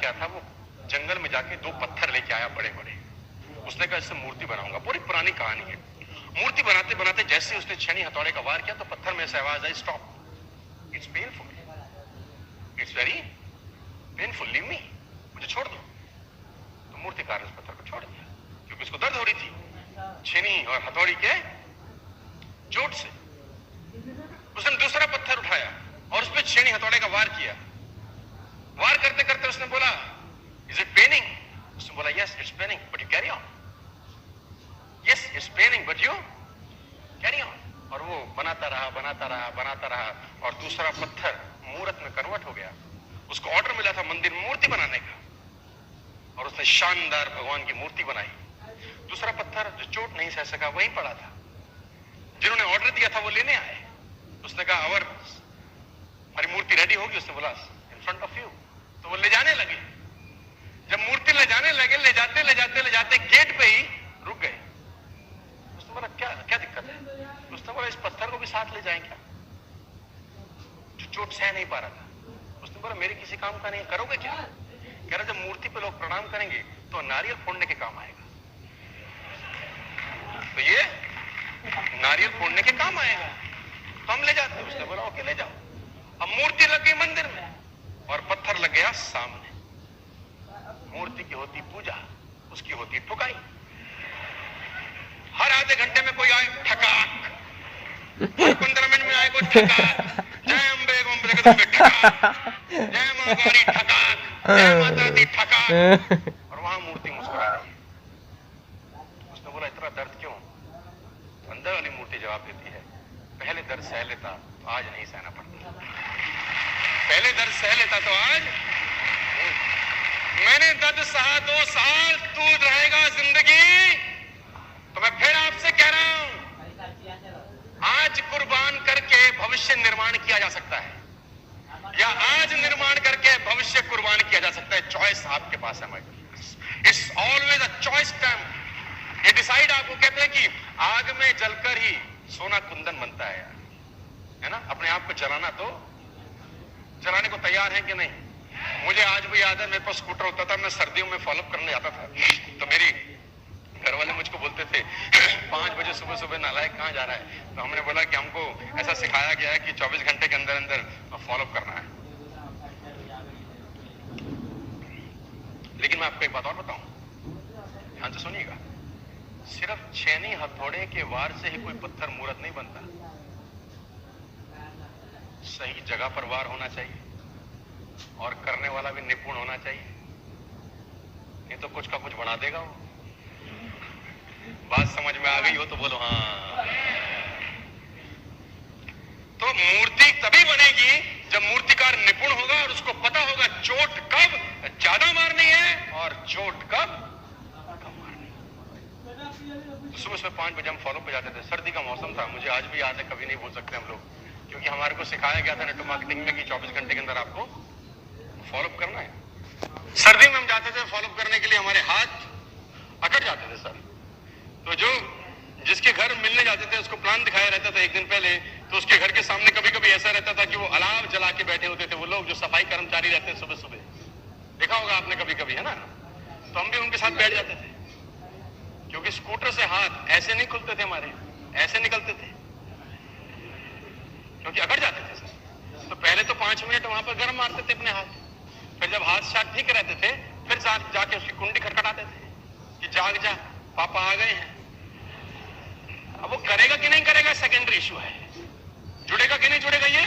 क्या था, वो जंगल में जाके 2 पत्थर लेके आया बड़े बड़े। उसने कहा इससे मूर्ति बनाऊंगा। पूरी पुरानी कहानी है। मूर्ति बनाते बनाते जैसे उसने छेनी हथौड़े का वार किया तो पत्थर में से आवाज आई, stop, it's painful, it's very painful, leave me, मुझे छोड़ दो। तो मूर्तिकार ने उस पत्थर को छोड़ दिया क्योंकि उसको दर्द हो रही थी छेनी और हथौड़ी के चोट से। उसने दूसरा पत्थर उठाया और उस पर छेनी हथौड़े का वार किया। वार करते करते उसने बोला, इज इट पेनिंग? उसने बोला, yes it's paining but you carry on, yes it's paining but you carry on. और वो बनाता रहा बनाता रहा बनाता रहा और दूसरा पत्थर मूर्त में कन्वर्ट हो गया। उसको ऑर्डर मिला था मंदिर में मूर्ति बनाने का और उसने शानदार भगवान की मूर्ति बनाई। दूसरा पत्थर जो चोट नहीं सह सका वहीं पड़ा था। जिन्होंने ऑर्डर दिया था वो लेने आए। उसने कहा हमारी मूर्ति रेडी होगी। उसने बोला इन फ्रंट ऑफ यू। तो वो ले जाने लगे। जब मूर्ति ले जाने लगे, ले जाते ले जाते ले जाते गेट पे ही रुक गए। उसने बोला क्या क्या दिक्कत है? उसने बोला इस पत्थर को भी साथ ले जाएं क्या, जो चोट सह नहीं पा रहा था। उसने बोला मेरे किसी काम का नहीं, करोगे क्या? कह रहा जब मूर्ति पे लोग प्रणाम करेंगे तो नारियल फोड़ने के काम आएगा, तो ये नारियल फोड़ने के काम आएगा, तो हम ले जाते हैं। उसने बोला ओके ले जाओ। अब मूर्ति लग गई मंदिर में और पत्थर लग गया सामने। मूर्ति की होती पूजा, उसकी होती ठुकाई। हर आधे घंटे में कोई आए ठकाक, हर 15 मिनट में आए कोई ठकाक, जय अम्बे गोम्बे ठकाक, जय मां गौरी ठकाक, जय माता दी ठकाक। और वहां मूर्ति मुस्कुरा रही है। उसने बोला इतना दर्द क्यों? अंदर वाली मूर्ति जवाब देती है, पहले दर्द सह लेता तो आज नहीं सहना पड़ता, पहले दर्द सह लेता तो आज मैंने दर्द सहा 2 साल, तू रहेगा जिंदगी। तो मैं फिर आपसे कह रहा हूं, आज कुर्बान करके भविष्य निर्माण किया जा सकता है या आज निर्माण करके भविष्य कुर्बान किया जा सकता है। चॉइस आपके पास है। It's always a choice time. ये डिसाइड आपको कहते हैं कि आग में जलकर ही सोना कुंदन बनता है यार, है ना। अपने आप को जलाना तो जलाने को तैयार है कि नहीं? मुझे आज भी याद है, मेरे पास स्कूटर होता था, मैं सर्दियों में फॉलोअप करने जाता था तो मेरी घर वाले मुझको बोलते थे 5 बजे सुबह सुबह नालायक कहां जा रहा है? तो हमने बोला कि हमको ऐसा सिखाया गया है कि 24 घंटे के अंदर अंदर फॉलोअप करना है। लेकिन मैं आपको एक बात और बताऊं, ध्यान से सुनिएगा, सिर्फ छेनी हथौड़े के वार से ही कोई पत्थर मूर्त नहीं बनता। सही जगह पर वार होना चाहिए और करने वाला भी निपुण होना चाहिए, नहीं तो कुछ का कुछ बना देगा वो। बात समझ में आ गई हो तो बोलो हाँ। तो मूर्ति तभी बनेगी जब मूर्तिकार निपुण होगा और उसको पता होगा चोट कब ज्यादा मारनी है और चोट कब कम मारनी है। तो सुबह सुबह 5 बजे हम फॉलो पे जाते थे। सर्दी का मौसम था, मुझे आज भी याद है, कभी नहीं भूल सकते हम लोग, क्योंकि हमारे को सिखाया गया था नेटवर्क मार्केटिंग में कि 24 घंटे के अंदर आपको फॉलोअप करना है। सर्दी में हम जाते थे फॉलोअप करने के लिए, हमारे हाथ अकड़ जाते थे सर। तो जो जिसके घर मिलने जाते थे उसको प्लान दिखाया रहता था एक दिन पहले, तो उसके घर के सामने कभी कभी ऐसा रहता था कि वो अलाव जला के बैठे होते थे वो लोग जो सफाई कर्मचारी रहते हैं सुबह सुबह, देखा होगा आपने कभी कभी, है ना। तो हम भी उनके साथ बैठ जाते थे क्योंकि स्कूटर से हाथ ऐसे नहीं खुलते थे हमारे, ऐसे निकलते थे क्योंकि अकड़ जाते थे सर। तो पहले तो 5 मिनट वहां पर गर्म मारते थे अपने हाथ, फिर जब हाथ शाथ ठीक रहते थे फिर जाके उसकी कुंडी खटखटाते थे कि जाग जा पापा आ गए हैं। अब वो करेगा कि नहीं करेगा सेकेंडरी इशू है, जुड़ेगा कि नहीं जुड़ेगा ये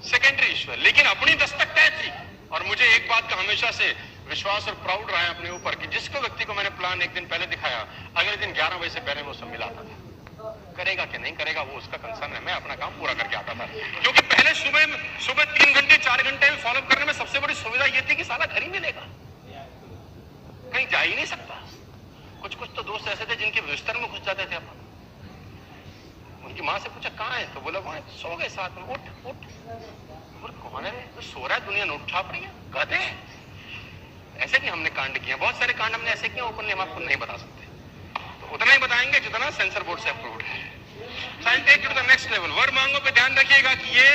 सेकेंडरी इशू है, लेकिन अपनी दस्तक तय थी। और मुझे एक बात का हमेशा से विश्वास और प्राउड रहा है अपने ऊपर कि जिसको व्यक्ति को मैंने प्लान एक दिन पहले दिखाया, अगले दिन 11 बजे से पहले वो सब मिलाता था। करेगा कि नहीं करेगा वो उसका कंसर्न है, मैं अपना काम पूरा करके आता था। क्योंकि पहले सुबह 3 घंटे 4 घंटे में फॉलो करने में सबसे बड़ी सुविधा ये थी कि साला घर ही मिलेगा, कहीं जा ही नहीं सकता। कुछ कुछ तो दोस्त ऐसे थे जिनके बिस्तर में घुस जाते थे अपन। उनकी माँ से पूछा कहाँ है, तो बोला वहां सो गए साथ में। उठ उठ, कौन है तो सो रहा है, दुनिया नोट छाप रही है, गधे। ऐसे नहीं हमने कांड किया, बहुत सारे कांड हमने ऐसे किए ओपनली हम आपको नहीं बता सकते, तो उतना ही बताएंगे जितना सेंसर बोर्ड से अप्रूव्ड है। Take to the next level. वर मांगों पे ध्यान रखिएगा कि ये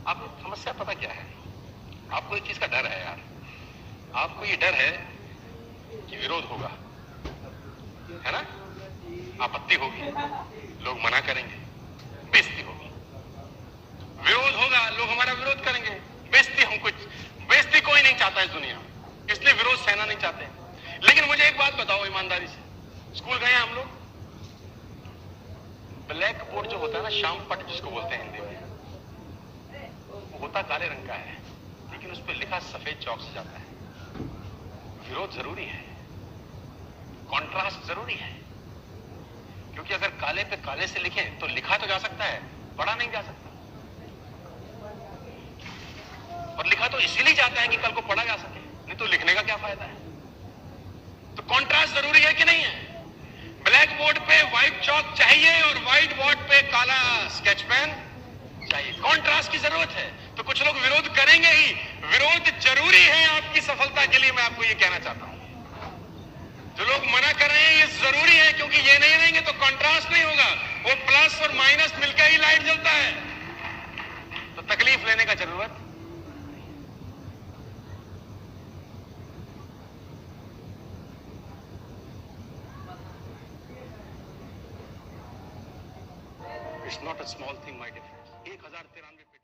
आप समस्या पता क्या है, आपको एक चीज का डर है यार, आपको ये डर है कि विरोध होगा, है ना, आपत्ति होगी, लोग मना करेंगे, बेइज्जती होगी, विरोध होगा, लोग हमारा विरोध करेंगे, बेइज्जती कोई नहीं चाहता इस दुनिया में, इसलिए विरोध सहना नहीं चाहते। लेकिन मुझे एक बात बताओ ईमानदारी से, स्कूल गए हम लोग, ब्लैक बोर्ड जो होता है ना, शाम पट जिसको बोलते हैं हिंदी में, वो होता काले रंग का है, लेकिन उस पर लिखा सफेद चौक से जाता है। विरोध जरूरी है, कॉन्ट्रास्ट जरूरी है, क्योंकि अगर काले पे काले से लिखें तो लिखा तो जा सकता है, पढ़ा नहीं जा सकता, और लिखा तो इसीलिए जाता है कि कल को पढ़ा जा सके, नहीं तो लिखने का क्या फायदा है। तो कॉन्ट्रास्ट जरूरी है कि नहीं है? ब्लैक बोर्ड पे व्हाइट चौक चाहिए और व्हाइट बोर्ड पे काला स्केच पेन चाहिए, कॉन्ट्रास्ट की जरूरत है। तो कुछ लोग विरोध करेंगे ही, विरोध जरूरी है आपकी सफलता के लिए, मैं आपको ये कहना चाहता हूं। जो लोग मना कर रहे हैं ये जरूरी है, क्योंकि ये नहीं रहेंगे तो कॉन्ट्रास्ट नहीं होगा, वो प्लस और माइनस मिलकर ही लाइट जलता है। तो तकलीफ लेने का जरूरत it's not a small thing my dear friends. 1093